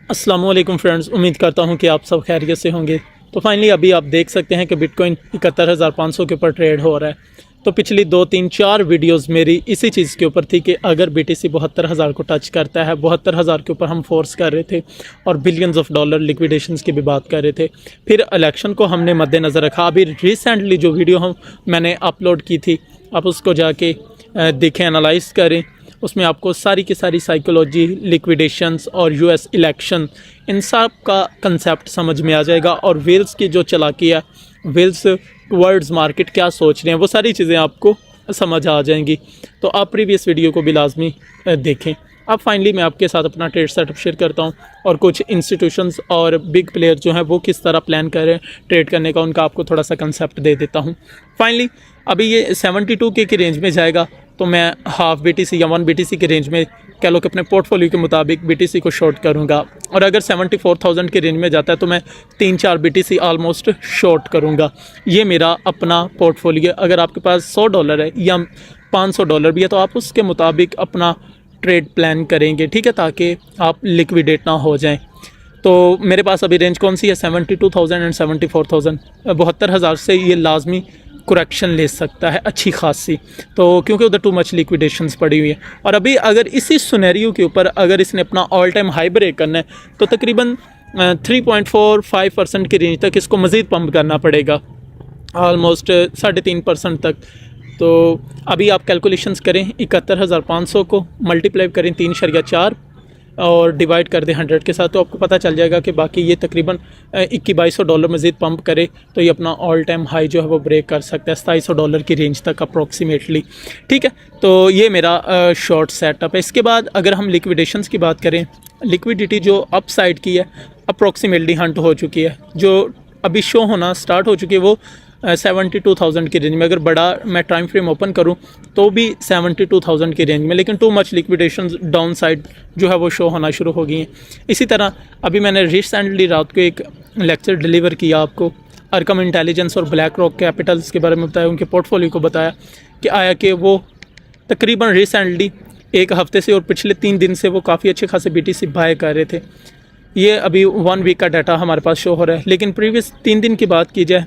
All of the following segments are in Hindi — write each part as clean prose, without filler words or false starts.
अस्सलामुअलैकुम फ्रेंड्स, उम्मीद करता हूं कि आप सब खैरियत से होंगे। तो फाइनली अभी आप देख सकते हैं कि बिटकॉइन 71,500 के ऊपर ट्रेड हो रहा है। तो पिछली 2 3 4 वीडियोस मेरी इसी चीज़ के ऊपर थी कि अगर बीटीसी 72,000 को टच करता है, 72,000 के ऊपर हम फोर्स कर रहे थे और बिलियंस ऑफ डॉलर लिक्विडेशंस की भी बात कर रहे थे। फिर इलेक्शन को हमने मद्देनज़र रखा। अभी रिसेंटली जो वीडियो मैंने अपलोड की थी, आप उसको जाके देखें, एनालाइज करें। उसमें आपको सारी की सारी साइकोलॉजी, लिक्विडेशंस और यूएस इलेक्शन, इन सब का कंसेप्ट समझ में आ जाएगा। और वेल्स की जो चालाकी है, वेल्स टवर्ड्स मार्केट क्या सोच रहे हैं, वो सारी चीज़ें आपको समझ आ जाएंगी। तो आप प्रीवियस वीडियो को भी लाजमी देखें। अब फाइनली मैं आपके साथ अपना ट्रेड सेटअप शेयर करता हूं और कुछ इंस्टीट्यूशंस और बिग प्लेयर जो हैं वो किस तरह प्लान कर रहे हैं ट्रेड करने का, उनका आपको थोड़ा सा कंसेप्ट दे देता हूं। फाइनली अभी ये 72K की रेंज में जाएगा, तो मैं हाफ बीटीसी या 1 बीटीसी के रेंज में कह लो कि अपने पोर्टफोलियो के मुताबिक बीटीसी को शॉर्ट करूंगा। और अगर 74,000 के रेंज में जाता है तो मैं 3 4 बीटीसी ऑलमोस्ट शॉर्ट करूंगा। ये मेरा अपना पोर्टफोलियो। अगर आपके पास $100 है या $500 भी है तो आप उसके मुताबिक अपना ट्रेड प्लान करेंगे, ठीक है, ताकि आप लिक्विडेट ना हो जाएं। तो मेरे पास अभी रेंज कौन सी है, 72,000 एंड 74,000। 72,000 से ये लाजमी करेक्शन ले सकता है अच्छी खासी, तो क्योंकि उधर टू मच लिक्विडेशंस पड़ी हुई है। और अभी अगर इसी सिनेरियो के ऊपर अगर इसने अपना ऑल टाइम हाई ब्रेक करना है तो तकरीबन 3.45% की रेंज तक इसको मज़ीद पंप करना पड़ेगा, ऑलमोस्ट 3.5% तक। तो अभी आप कैलकुलेशंस करें, 71,500 को मल्टीप्लाई करें 3.4 और डिवाइड कर दें 100 के साथ, तो आपको पता चल जाएगा कि बाकी ये तकरीबन $2100 मज़ीद पंप करे तो ये अपना ऑल टाइम हाई जो है वो ब्रेक कर सकता है $2700 की रेंज तक अप्रॉक्सीमेटली, ठीक है। तो ये मेरा शॉर्ट सेटअप है। इसके बाद अगर हम लिक्विडेशंस की बात करें, लिक्विडिटी जो अप साइड की है अप्रॉक्सीमेटली हंट हो चुकी है, जो अभी शो होना स्टार्ट हो चुकी है वो 72,000 की रेंज में। अगर बड़ा मैं टाइम फ्रेम ओपन करूं तो भी 72,000 की रेंज में, लेकिन too much liquidation down side जो है वो शो होना शुरू हो गई हैं। इसी तरह अभी मैंने रिसेंटली रात को एक लेक्चर डिलीवर किया आपको, अरकम इंटेलिजेंस और ब्लैक रॉक कैपिटल्स के बारे में बताया, उनके पोर्टफोलियो को बताया कि आया कि वो तकरीबन रिसेंटली एक हफ़्ते से और पिछले 3 दिन से वो काफ़ी अच्छे खासे BTC बाय कर रहे थे। ये अभी 1 वीक का डाटा हमारे पास शो हो रहा है, लेकिन प्रीवियस 3 दिन की बात की जाए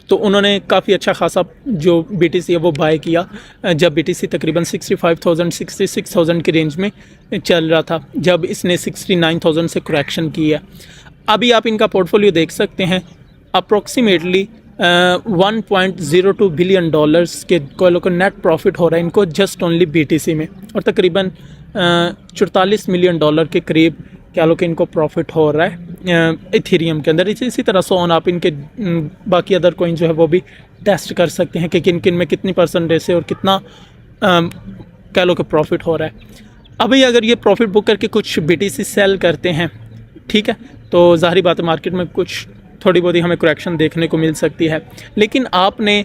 तो उन्होंने काफ़ी अच्छा खासा जो BTC है वो बाय किया, जब BTC तकरीबन 65,000 66,000 की रेंज में चल रहा था, जब इसने 69,000 से करेक्शन की है। अभी आप इनका पोर्टफोलियो देख सकते हैं, अप्रॉक्सीमेटली $1.02 बिलियन के को नेट प्रॉफिट हो रहा है इनको जस्ट ओनली BTC में, और तकरीबन $44 मिलियन के करीब क्या लो कि इनको प्रॉफिट हो रहा है इथेरियम के अंदर। इसी तरह सोन आप इनके बाकी अदर कोइन जो है वो भी टेस्ट कर सकते हैं कि किन किन में कितनी परसेंटेज से और कितना क्या लो कि प्रॉफिट हो रहा है। अभी अगर ये प्रॉफिट बुक करके कुछ BTC सेल करते हैं, ठीक है, तो ज़ाहिर बात है मार्केट में कुछ थोड़ी बहुत ही हमें करेक्शन देखने को मिल सकती है, लेकिन आपने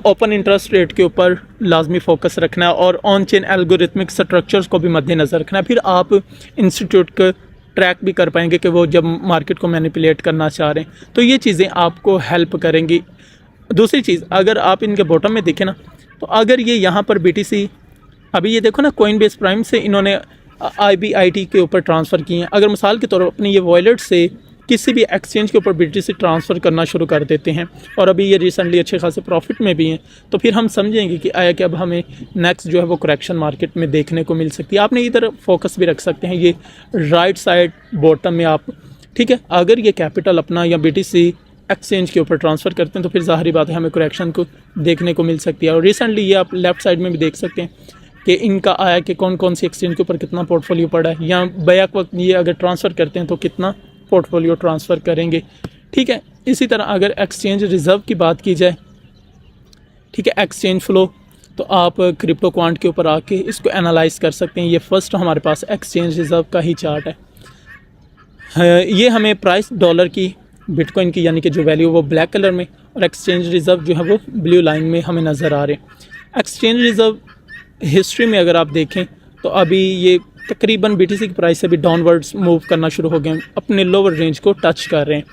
ओपन इंटरेस्ट रेट के ऊपर लाजमी फोकस रखना है और ऑन चेन एल्गोरिथमिक स्ट्रक्चर्स को भी मद्देनज़र रखना है। फिर आप इंस्टीट्यूट का ट्रैक भी कर पाएंगे कि वो जब मार्केट को मैनिपुलेट करना चाह रहे हैं, तो ये चीज़ें आपको हेल्प करेंगी। दूसरी चीज़, अगर आप इनके बॉटम में देखें ना, तो अगर ये यहाँ पर BTC अभी ये देखो ना, कोइनबेस प्राइम से इन्होंने IBIT के ऊपर ट्रांसफ़र किए हैं। अगर मिसाल के तौर पर अपने ये वॉलेट से किसी भी एक्सचेंज के ऊपर BTC ट्रांसफ़र करना शुरू कर देते हैं और अभी ये रिसेंटली अच्छे खासे प्रॉफिट में भी हैं, तो फिर हम समझेंगे कि आया कि अब हमें नेक्स्ट जो है वो करेक्शन मार्केट में देखने को मिल सकती है। आपने इधर फोकस भी रख सकते हैं, ये राइट साइड बॉटम में आप, ठीक है। अगर ये कैपिटल अपना या BTC एक्सचेंज के ऊपर ट्रांसफ़र करते हैं तो फिर ज़ाहिर बात है हमें करेक्शन को देखने को मिल सकती है। और रिसेंटली ये आप लेफ़्ट साइड में भी देख सकते हैं कि इनका आया कि कौन कौन सी एक्सचेंज के ऊपर कितना पोर्टफोलियो पड़ा है, या बैक वक्त ये अगर ट्रांसफ़र करते हैं तो कितना पोर्टफोलियो ट्रांसफ़र करेंगे, ठीक है। इसी तरह अगर एक्सचेंज रिज़र्व की बात की जाए, ठीक है, एक्सचेंज फ़्लो, तो आप क्रिप्टो क्वांट के ऊपर आके इसको एनालाइज कर सकते हैं। ये फर्स्ट हमारे पास एक्सचेंज रिज़र्व का ही चार्ट है। ये हमें प्राइस डॉलर की बिटकॉइन की यानी कि जो वैल्यू वो ब्लैक कलर में, और एक्सचेंज रिज़र्व जो है वो ब्लू लाइन में हमें नज़र आ रहे हैं। एक्सचेंज रिज़र्व हिस्ट्री में अगर आप देखें तो अभी ये तकरीबन BTC की प्राइस से भी डाउनवर्ड्स मूव करना शुरू हो गए, अपने लोअर रेंज को टच कर रहे हैं,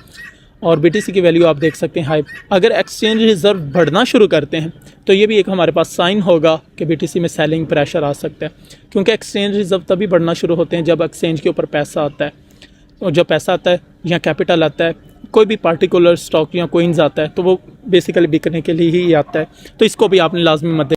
और BTC की वैल्यू आप देख सकते हैं हाई। अगर एक्सचेंज रिज़र्व बढ़ना शुरू करते हैं तो ये भी एक हमारे पास साइन होगा कि BTC में सेलिंग प्रेशर आ सकता है, क्योंकि एक्सचेंज रिज़र्व तभी बढ़ना शुरू होते हैं जब एक्सचेंज के ऊपर पैसा आता है। और जब पैसा आता है या कैपिटल आता है, कोई भी पार्टिकुलर स्टॉक या कोइंस आता है, तो वो बेसिकली बिकने के लिए ही आता है। तो इसको भी आपने लाजमी मद्दे